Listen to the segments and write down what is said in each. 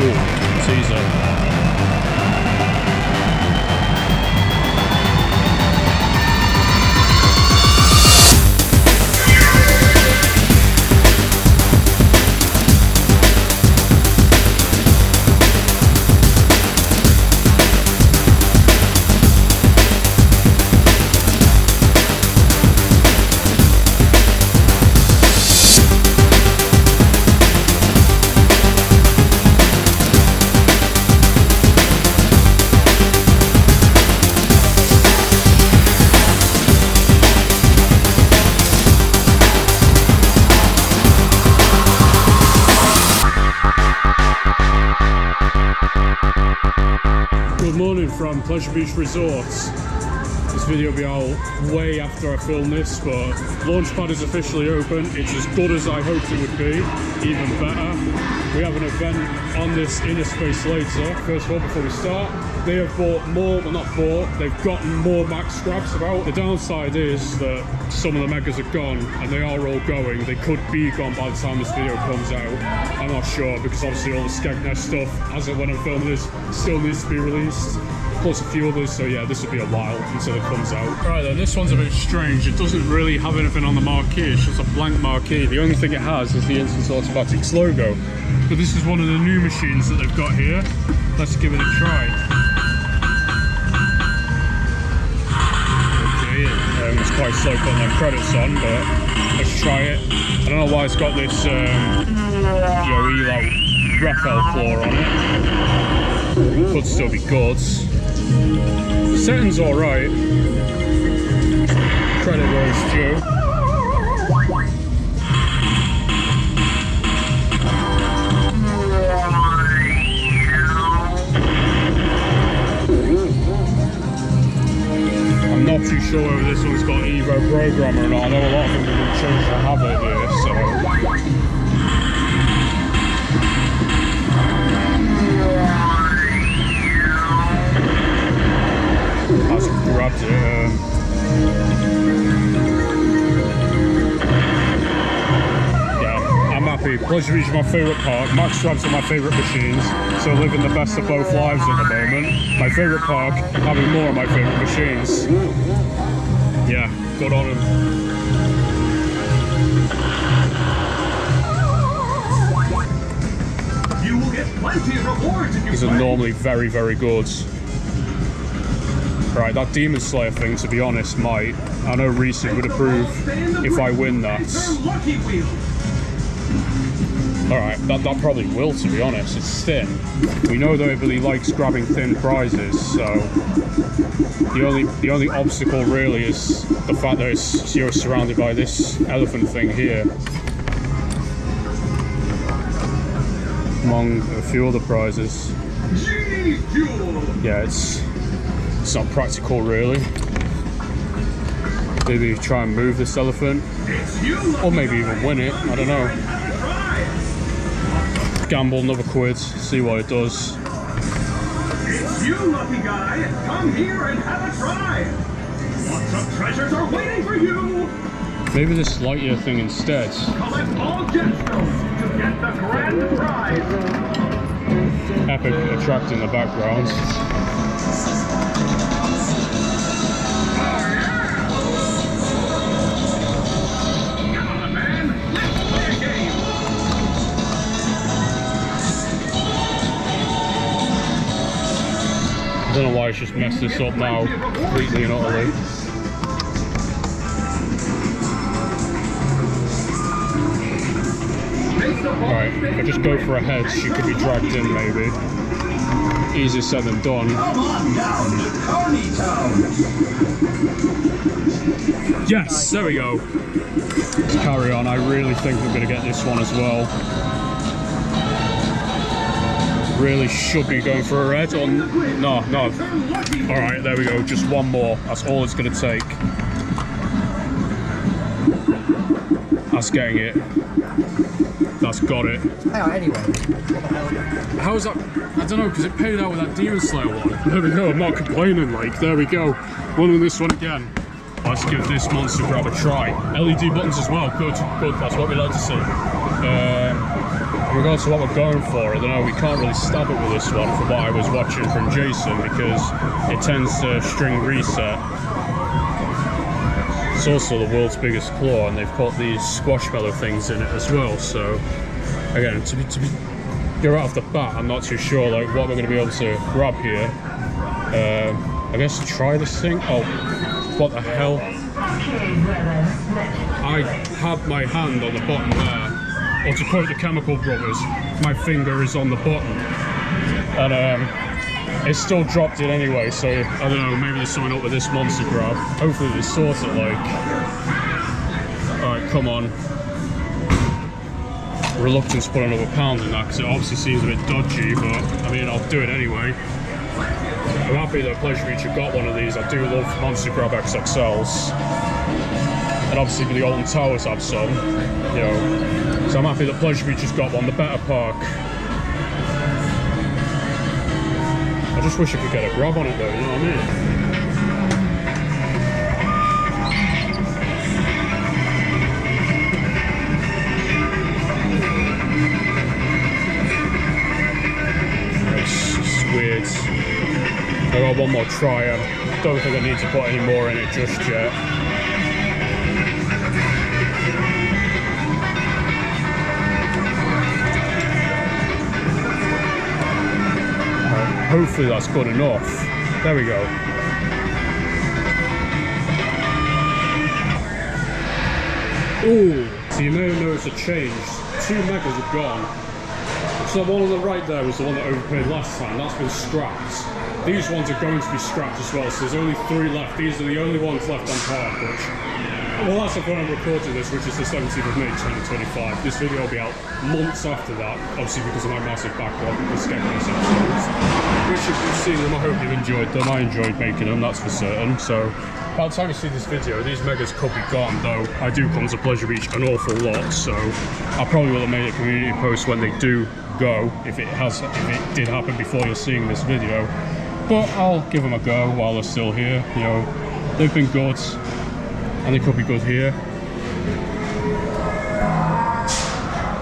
Ooh, teaser. Good morning from Pleasure Beach Resorts. This video will be out way after I film this, but Launchpad is officially open. It's as good as I hoped it would be, even better. We have an event on this inner space later. First of all, before we start, they have bought more, well not bought, they've gotten more Maxx Grabs about. The downside is that some of the megas are gone, and they are all going. They could be gone by the time this video comes out. I'm not sure, because obviously all the Skegness stuff, as of when I'm filming this, still needs to be released. Plus a few others, so yeah, this will be a while until it comes out. Right then, this one's a bit strange. It doesn't really have anything on the marquee, it's just a blank marquee. The only thing it has is the Instant Automatics logo. But this is one of the new machines that they've got here. Let's give it a try. Okay, it's quite slow putting their credits on, but let's try it. I don't know why it's got this ELO repel claw on it. Could still be good. Setting's alright. Credit where it's due. I'm not too sure whether this one's got Evo programmer or not. I know a lot of them have changed to have it here, so. Grabbed it. Yeah, I'm happy. Pleasure Beach is my favourite park. Maxx Grabs are my favourite machines, so living the best of both lives at the moment. My favourite park, having more of my favourite machines. Yeah, good on them. You will get plenty of rewards if you These are normally very, very good. Right, that Demon Slayer thing, to be honest, might. I know Reese would approve if I win that. Alright, that probably will, to be honest. It's thin. We know that everybody likes grabbing thin prizes, so the only obstacle really is the fact that you're surrounded by this elephant thing here. Among a few other prizes. Yeah, it's not practical really. Maybe try and move this elephant, or maybe even win it, I don't know. Gamble another quid, see what it does. It's you, lucky guy! Come here and have a try! Lots of treasures are waiting for you! Maybe this Lightyear thing instead. Collect all gemstones to get the grand prize! Epic attract in the background. I don't know why it's just messed this up now, completely and utterly. Alright, if I just go for a head, she could be dragged in maybe. Easier said than done. Yes, there we go. Let's carry on. I really think we're going to get this one as well. Really should be going for a red or no. Alright, there we go, just one more. That's all it's going to take. That's getting it. That's got it. Anyway. How is that? I don't know, because it paid out with that Demon Slayer one. There we go, I'm not complaining, like, there we go. Winning this one again. Let's give this Monster Grab a try. LED buttons as well, good, that's what we like to see. in regards to what we're going for, I don't know, we can't really stab it with this one from what I was watching from Jason, because it tends to string reset. It's also the world's biggest claw, and they've put these squashmallow things in it as well. So again, to be go right off the bat, I'm not too sure like what we're going to be able to grab here. I guess try this thing. Oh, what the hell! I had my hand on the button there, or to quote the Chemical Brothers, my finger is on the button, and it still dropped it anyway. So I don't know, maybe there's something up with this monster grab. Hopefully they sort it like. Alright, come on. Reluctant to put another pound in that because it obviously seems a bit dodgy, but I mean, I'll do it anyway. I'm happy that Pleasure Beach have got one of these. I do love Monster Grab XXLs, and obviously the Alton Towers have some, you know. So I'm happy that Pleasure Beach has got one. The better park. I just wish I could get a grab on it though. You know what I mean? It's weird. I got one more try. I don't think I need to put any more in it just yet. Hopefully that's good enough. There we go. Ooh, so you may have noticed a change. 2 megas are gone. So the one on the right there was the one that overpaid last time. That's been scrapped. These ones are going to be scrapped as well, so there's only 3 left. These are the only ones left on park, which, well, that's when I'm recording this, which is the 17th of May 2025. This video will be out months after that, obviously because of my massive backlog of scheduling episodes. Which, if you've seen them, I hope you've enjoyed them. I enjoyed making them, that's for certain. So by the time you see this video, these megas could be gone, though I do come to Pleasure Beach an awful lot, so I probably will have made a community post when they do go, if it did happen before you're seeing this video. But I'll give them a go while they're still here. You know, they've been good, and they could be good here.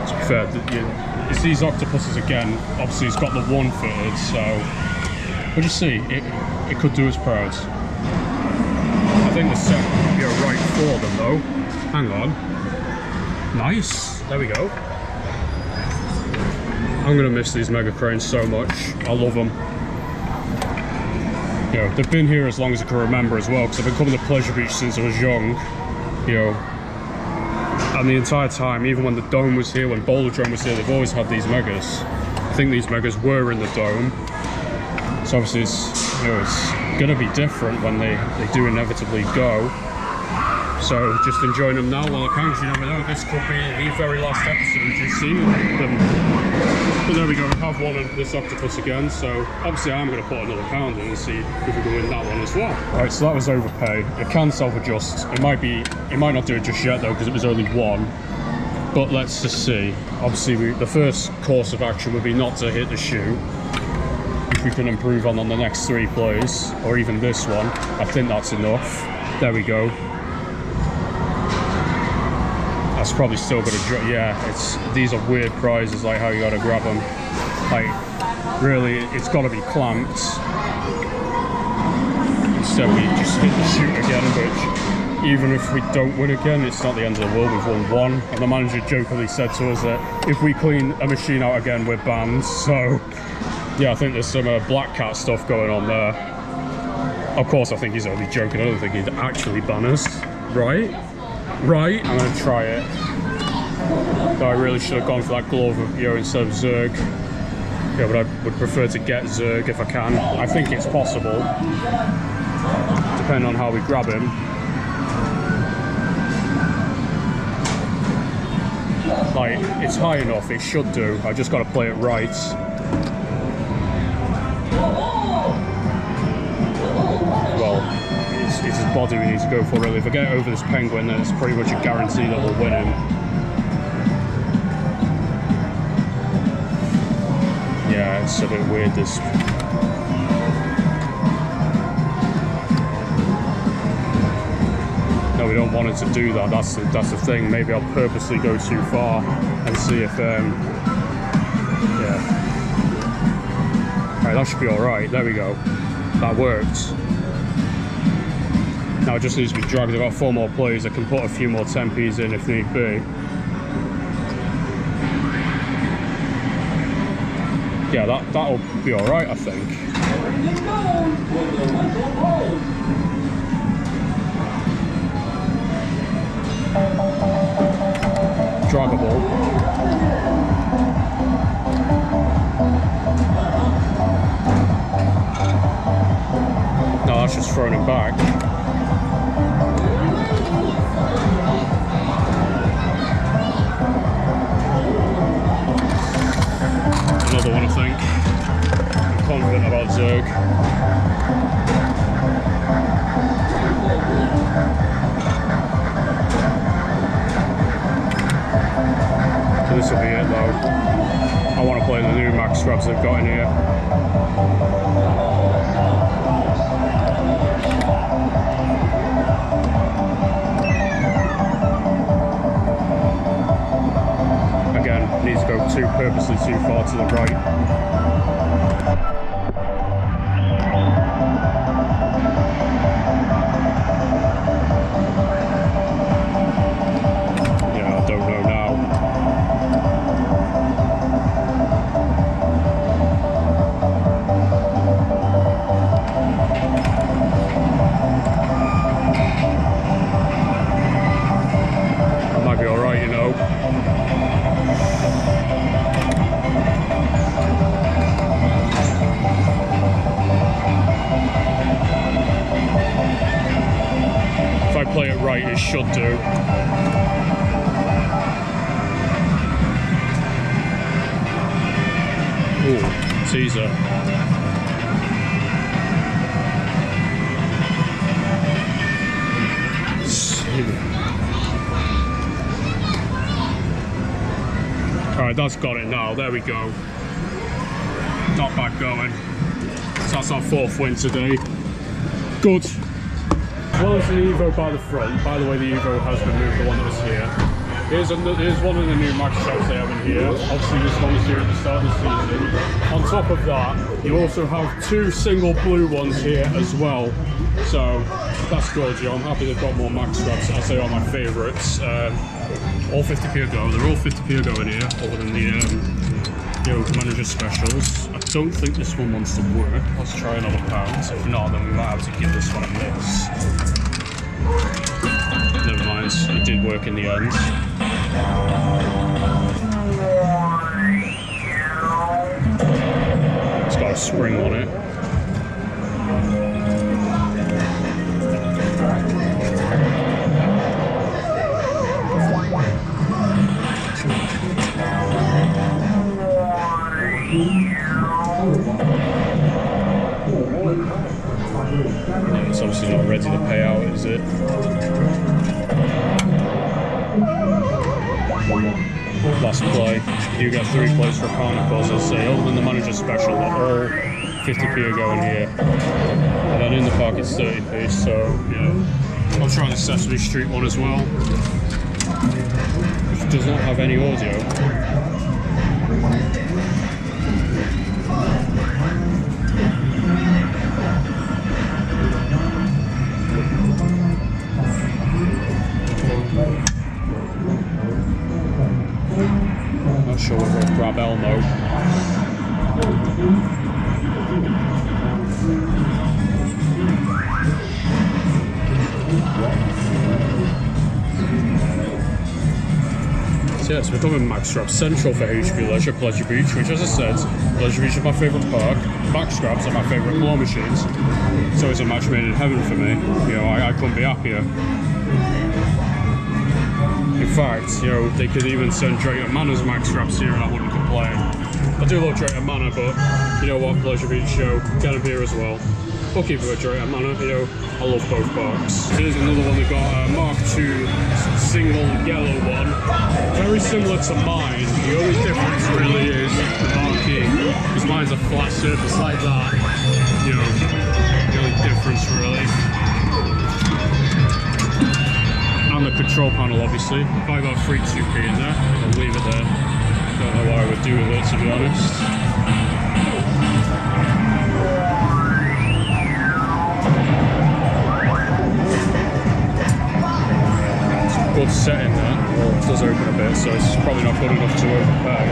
To be fair, it's these octopuses again. Obviously, it's got the 1 fitted, so we'll just see. It could do us proud. I think the set would be right for them, though. Hang on. Nice. There we go. I'm gonna miss these mega cranes so much. I love them. You know, they've been here as long as I can remember as well, because I've been coming to Pleasure Beach since I was young, you know, and the entire time, even when the Dome was here, when Boulder Drone was here, they've always had these megas. I think these megas were in the Dome, so obviously it's, you know, it's gonna be different when they do inevitably go. So just enjoying them now while I can, because you never know, this could be the very last episode you see them. But there we go, we have one of this octopus again, so obviously I'm going to put another pound in and see if we can win that one as well. Right, so that was overpay. It can self-adjust. It might not do it just yet though, because it was only 1. But let's just see. Obviously the first course of action would be not to hit the shoe. If we can improve on the next 3 plays, or even this one, I think that's enough. There we go. That's probably still gonna drop. Yeah, these are weird prizes, like how you gotta grab them. Like, really, it's gotta be clamped. Instead we just hit the shoot again, which, even if we don't win again, it's not the end of the world. We've won 1. And the manager jokingly said to us that if we clean a machine out again, we're banned. So, yeah, I think there's some Black Cat stuff going on there. Of course, I think he's only joking. I don't think he'd actually ban us, right? Right, I'm going to try it. But I really should have gone for that glove of Yo instead of Zerg. Yeah, but I would prefer to get Zerg if I can. I think it's possible, depending on how we grab him. Like, it's high enough, it should do. I just got to play it right. Well, it's his body we need to go for, really. If I get over this penguin, then it's pretty much a guarantee that we'll win him. Yeah, it's a bit weird, this. No, we don't want it to do that. That's the thing. Maybe I'll purposely go too far and see if Right, that should be alright. There we go. That worked. Now it just needs to be dragged. I've got 4 more plays. I can put a few more 10p's in if need be. Yeah, that'll be alright, I think. Draggable. No, that's just throwing him back. Another one, I think. I'm confident about Zerg. So this will be it though. I want to play the new Maxx Grabs they've got in here. Again, needs to go purposely too far to the right. Play it right, it should do. Ooh, teaser. Alright, that's got it now. There we go. Not bad going. So that's our 4th win today. Good. As well as the Evo by the front. By the way, the Evo has removed the one that was here. Here's one of the new Maxx Grabs they have in here. Obviously this one was here at the start of the season. On top of that, you also have 2 single blue ones here as well. So that's good, I'm happy they've got more Maxx Grabs, as they are my favourites. All 50p a go. They're all 50p a go in here, other than the manager specials. I don't think this one wants to work. Let's try another pound. If not, then we might have to give this one a miss. Never mind, it did work in the end. It's got a spring on it. Yeah, it's obviously not ready to pay out, is it? Last play. You get 3 plays for Carnicles, as I say. Other than the manager special, they're all 50p a go in here. And then in the park it's 30p, so yeah. I'll try the Sesame Street one as well, which does not have any audio. Not sure we'll go grab Elmo. So yeah, we're coming Maxx Grabs Central for HB Leisure, Pleasure Beach, which, as I said, Pleasure Beach is my favourite park. Maxx Grabs are my favourite claw machines. So it's a match made in heaven for me. I couldn't be happier. In fact, they could even send Drayton Manor's Maxx Grabs here and I wouldn't complain. I do love Drayton Manor, but you know what, Pleasure Beach show, get them here as well. We'll keep it with Drayton Manor, I love both parks. Here's another one, they've got a Mark II single yellow one. Very similar to mine, the only difference really is the marquee, because mine's a flat surface like that. The only difference really. And the control panel, obviously. If I got a free 2p in there, I'll leave it there. Don't know what I would do with it, to be honest. setting there. Well, it does open a bit, so it's probably not good enough to overpay.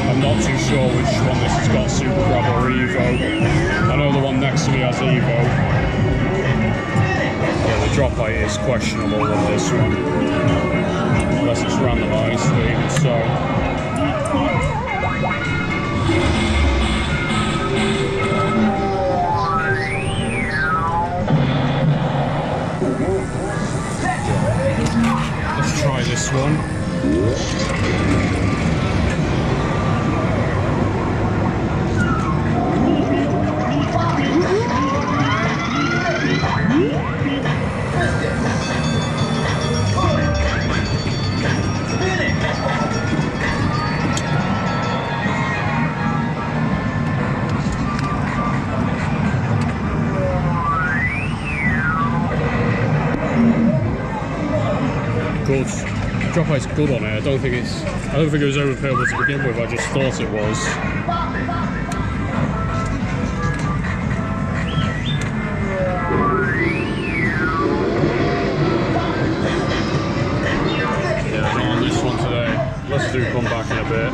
I'm not too sure which one this has got, Super Grab or Evo. I know the one next to me has Evo. Yeah, the drop height is questionable with this one. Unless it's randomised, but even so. Let's try this one. Good. Drop height's good on it. I don't think it was overpayable to begin with. I just thought it was. Yeah, not on this one today. Let's do come back in a bit.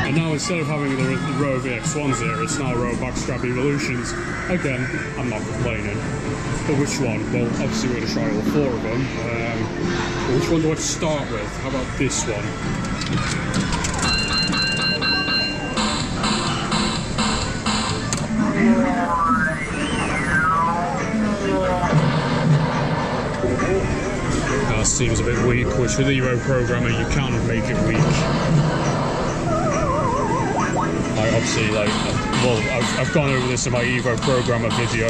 And now instead of having the row of EX1s here, it's now a row of Maxx Grabs Evolutions. Again, I'm not complaining. But which one? Well, obviously we're going to try all 4 of them. But which one do I start with? How about this one? That seems a bit weak, which with the Evo programmer you can make it weak. Obviously, I've gone over this in my Evo programmer video,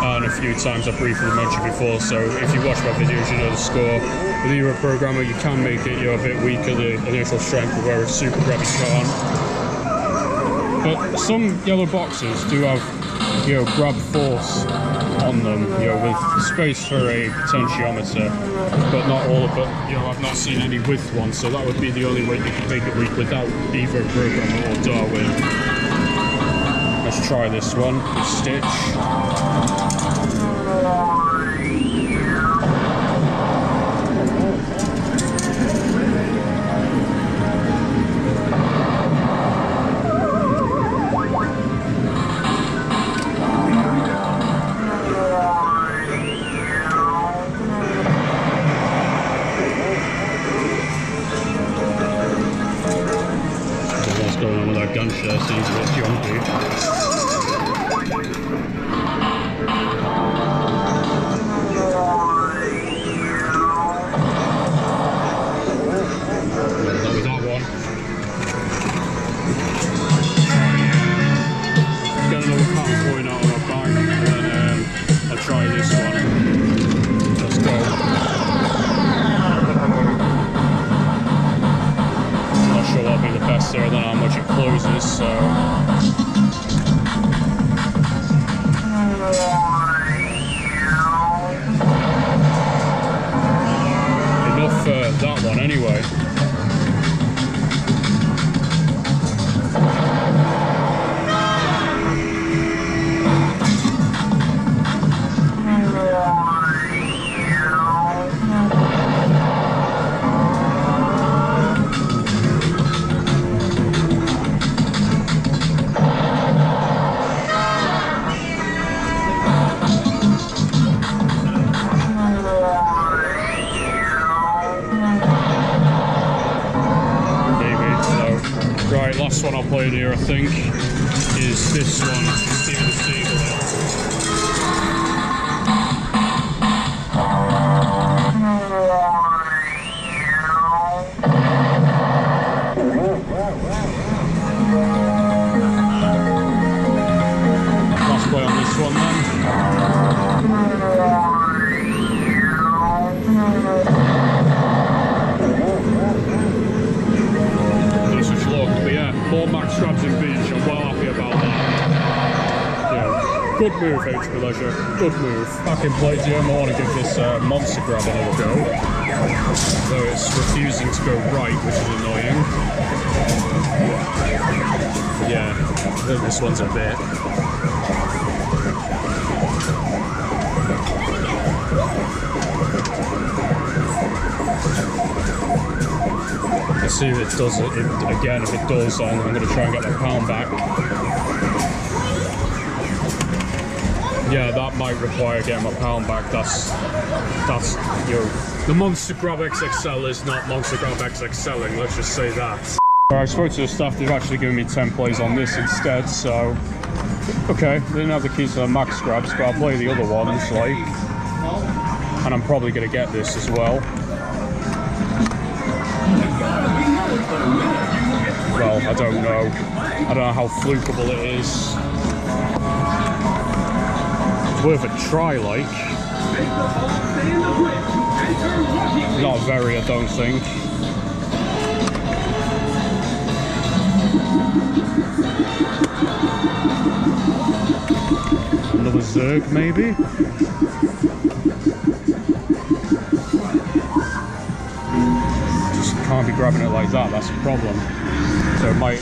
and a few times I've briefly mentioned before, so if you watch my videos you know the score. With the Evo programmer you can make it, a bit weaker, the initial strength, whereas Super Grab you can't. But some yellow boxes do have, grab force on them, with space for a potentiometer, but not all of it. I've not seen any with one, so that would be the only way you can make it weak without Evo programmer or Darwin. Let's try this one, Stitch. What's going on with that gun share seems a bit junky. There than how much it closes, so enough for that one anyway. Last one I'll play in here, I think, is this one, Steven the Seagull. Last play on this one then. More Maxx Grabs in Beach, I'm well happy about that. Good move, HP Leisure, good move. Back in play, Jim, I want to give this Monster Grab another go. Though it's refusing to go right, which is annoying. Yeah, I think this one's a bit. Let's see if it does it. Again, if it does, I'm going to try and get my pound back. Yeah, that might require getting my pound back. That's the Monster Grab XXL is not Monster Grab XXLing, let's just say that. I spoke to the staff, they've actually given me 10 plays on this instead, so okay, they didn't have the keys to the Maxx Grabs, but I'll play the other ones, like, and I'm probably going to get this as well. Well, I don't know. I don't know how flukable it is. It's worth a try, like. Not very, I don't think. Another Zerg, maybe? Just can't be grabbing it like that, that's a problem. So it might...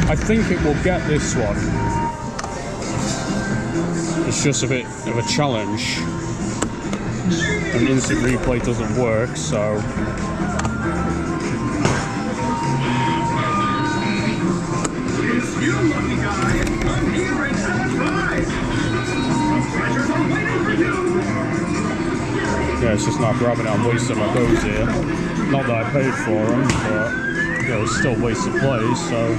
I think it will get this one. It's just a bit of a challenge. An instant replay doesn't work, so... It's you, lucky guy! Come here and have a try! Treasures are waiting for you! Yeah, it's just not grabbing it. I'm wasting my goes here. Not that I paid for them, but you know, it's still a waste of play, so...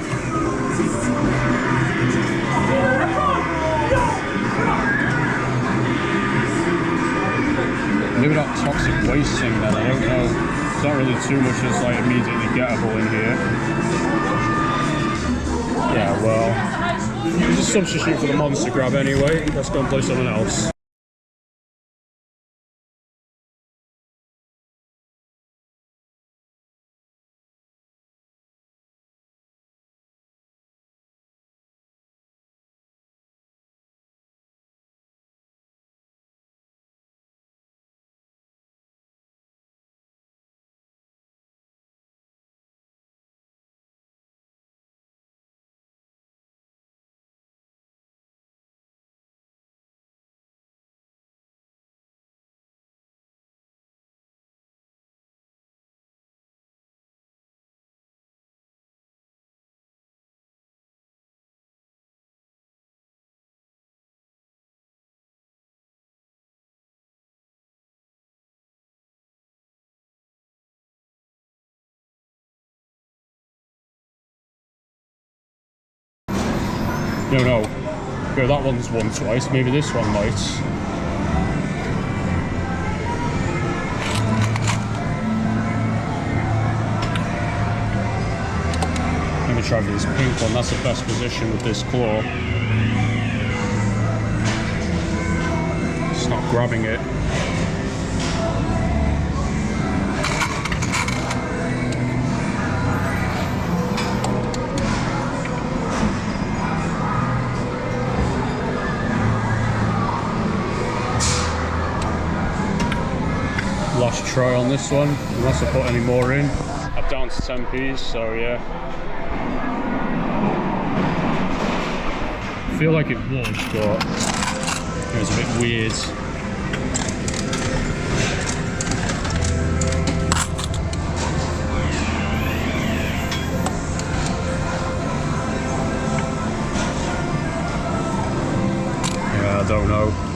Maybe that toxic waste thing then, I don't know. It's not really too much that's like immediately gettable in here. Yeah, well, it's a substitute for the Monster Grab anyway. Let's go and play someone else. No. Yeah, that one's won twice. Maybe this one might. Let me try for this pink one. That's the best position with this claw. It's not grabbing it. Last try on this one, unless I put any more in. I'm down to 10p's, so yeah. I feel like it would, but it was a bit weird. Yeah, I don't know.